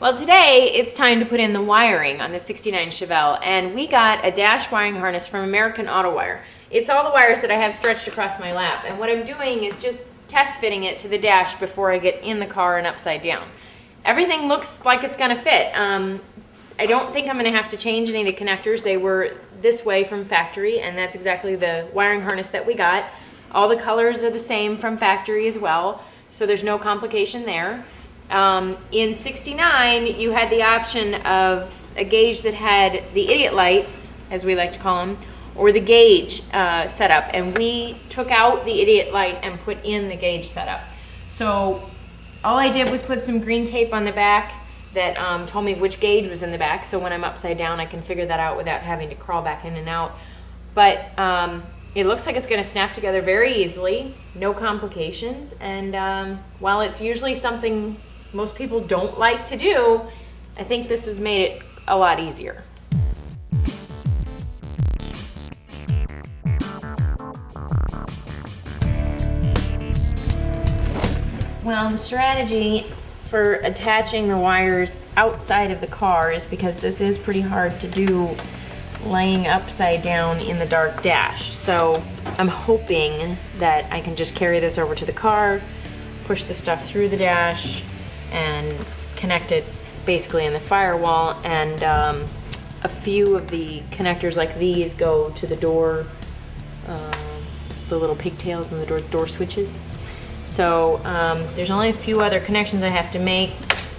Well, today it's time to put in the wiring on the 69 Chevelle, and we got a dash wiring harness from American Autowire. It's all the wires that I have stretched across my lap, and what I'm doing is just test fitting it to the dash before I get in the car and upside down. Everything looks like it's gonna fit. I don't think I'm gonna have to change any of the connectors. They were this way from factory, and that's exactly the wiring harness that we got. All the colors are the same from factory as well, so there's no complication there. In 69, you had the option of a gauge that had the idiot lights, as we like to call them, or the gauge setup, and we took out the idiot light and put in the gauge setup. So all I did was put some green tape on the back that told me which gauge was in the back, so when I'm upside down I can figure that out without having to crawl back in and out. But it looks like it's going to snap together very easily, no complications, and while it's usually something most people don't like to do, I think this has made it a lot easier. Well, the strategy for attaching the wires outside of the car is because this is pretty hard to do laying upside down in the dark dash. So I'm hoping that I can just carry this over to the car, push the stuff through the dash, and connect it basically in the firewall, and a few of the connectors like these go to the door, the little pigtails and the door switches. So there's only a few other connections I have to make.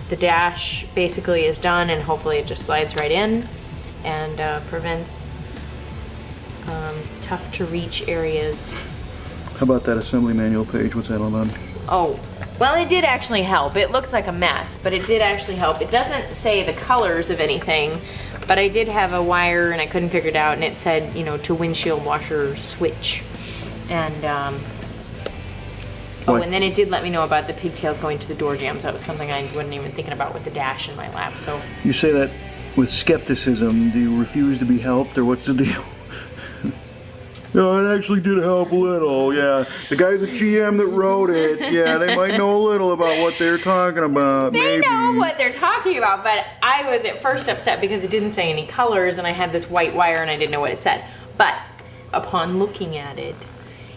The dash basically is done, and hopefully it just slides right in and prevents tough to reach areas. How about that assembly manual page? What's that all about? Oh, well, it did actually help. It looks like a mess, but it did actually help. It doesn't say the colors of anything, but I did have a wire and I couldn't figure it out, and it said, you know, to windshield washer switch. And oh, and then it did let me know about the pigtails going to the door jambs. That was something I wasn't even thinking about with the dash in my lap. So you say that with skepticism. Do you refuse to be helped, or what's the deal? No, it actually did help a little, yeah. The guys at GM that wrote it, yeah, they might know a little about what they're talking about, They maybe. know what they're talking about, but I was at first upset because it didn't say any colors, and I had this white wire and I didn't know what it said. But upon looking at it,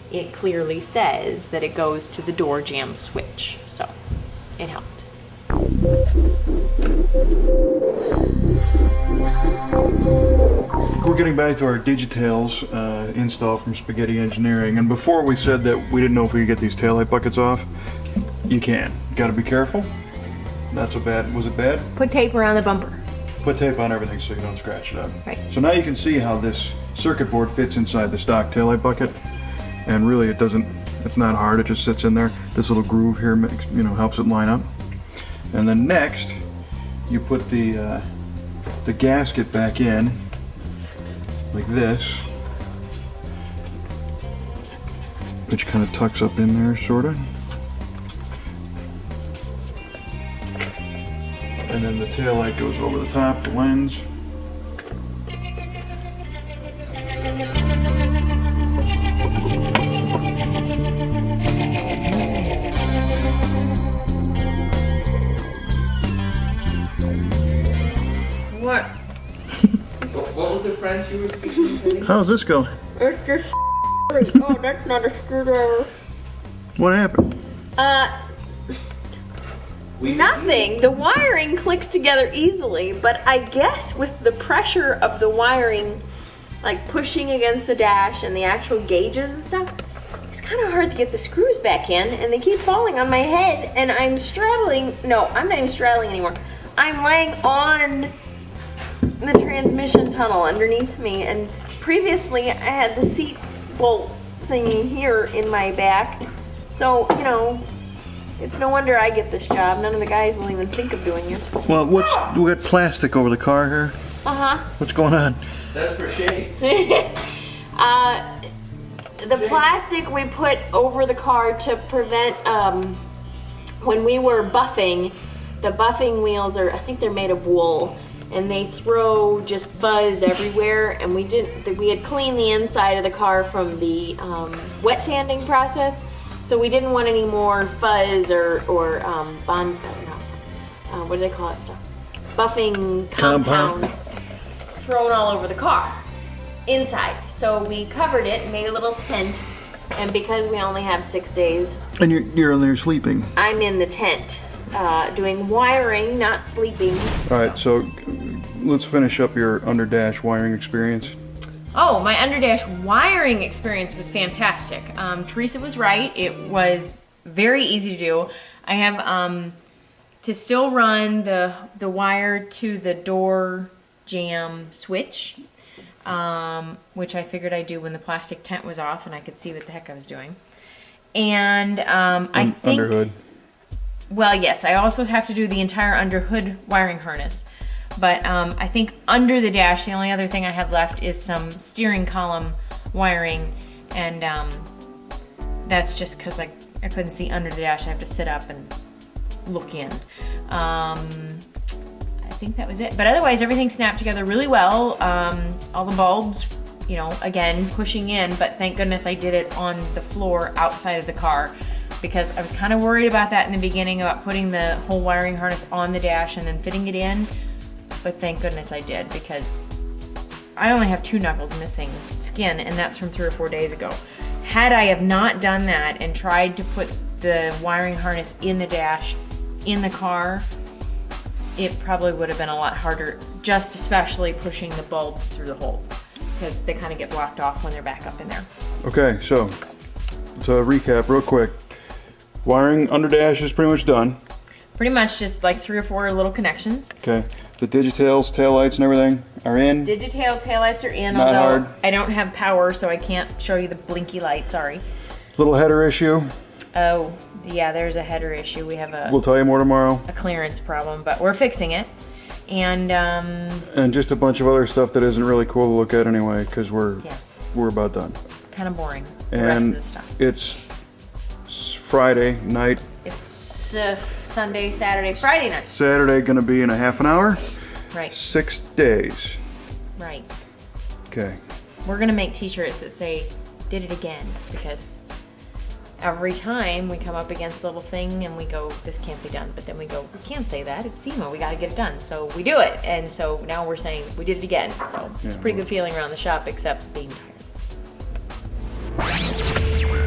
it clearly says that it goes to the door jamb switch, so it helped. We're getting back to our Digitails install from Spaghetti Engineering, and before we said that we didn't know if we could get these taillight buckets off. You can. Got to be careful. Not so bad. Was it bad? Put tape around the bumper. Put tape on everything so you don't scratch it up. Right. So now you can see how this circuit board fits inside the stock taillight bucket, and really it doesn't. It's not hard. It just sits in there. This little groove here makes, helps it line up. And then next, you put the gasket back in, like this, which kind of tucks up in there, sort of. And then the tail light goes over the top, the lens. What? What was the French you were speaking? How's this go? It's just oh, that's not a screwdriver. What happened? Nothing. The wiring clicks together easily, but I guess with the pressure of the wiring, like pushing against the dash and the actual gauges and stuff, it's kind of hard to get the screws back in, and they keep falling on my head, and I'm straddling. No, I'm not even straddling anymore. I'm laying on the transmission tunnel underneath me, and previously I had the seat bolt thingy here in my back, so it's no wonder I get this job. None of the guys will even think of doing it. Well, we got plastic over the car here. What's going on? That's for shade. The plastic we put over the car to prevent when we were buffing. The buffing wheels are, I think they're made of wool, and they throw just fuzz everywhere, and we had cleaned the inside of the car from the wet sanding process, so we didn't want any more fuzz or what do they call that stuff? buffing compound thrown all over the car inside. So we covered it and made a little tent. And because we only have 6 days, And you're in there sleeping. I'm in the tent doing wiring, not sleeping. All right, so let's finish up your under dash wiring experience. Oh, my underdash wiring experience was fantastic. Teresa was right. It was very easy to do. I have to still run the wire to the door jamb switch, which I figured I'd do when the plastic tent was off and I could see what the heck I was doing. And I think... Underhood. Well, yes, I also have to do the entire underhood wiring harness. But I think under the dash, the only other thing I have left is some steering column wiring. And that's just because I couldn't see under the dash. I have to sit up and look in. I think that was it. But otherwise, everything snapped together really well. All the bulbs, you know, again, pushing in. But thank goodness I did it on the floor outside of the car, because I was kind of worried about that in the beginning, about putting the whole wiring harness on the dash and then fitting it in. But thank goodness I did, because I only have 2 knuckles missing skin, and that's from 3 or 4 days ago. Had I have not done that and tried to put the wiring harness in the dash in the car, it probably would have been a lot harder, just especially pushing the bulbs through the holes, because they kind of get blocked off when they're back up in there. Okay, so to recap real quick, wiring under dash is pretty much done. Pretty much just like 3 or 4 little connections. Okay, the digitails, taillights, and everything are in. Digitail taillights are in, Not although hard. I don't have power, so I can't show you the blinky light, sorry. Little header issue. Oh, yeah, there's a header issue. We have We'll tell you more tomorrow. a clearance problem, but we're fixing it. And And just a bunch of other stuff that isn't really cool to look at anyway, because we're about done. kind of boring, the rest And of the stuff. it's Friday night. It's Sunday, Saturday, Friday night. Saturday gonna be in a half an hour. Right, 6 days. right. Okay. We're gonna make t-shirts that say, did it again, because every time we come up against the little thing and we go, this can't be done, but then we go, we can't say that, it's SEMA, we gotta get it done. So we do it, and so now we're saying, we did it again. So it's a pretty good feeling around the shop, except being tired.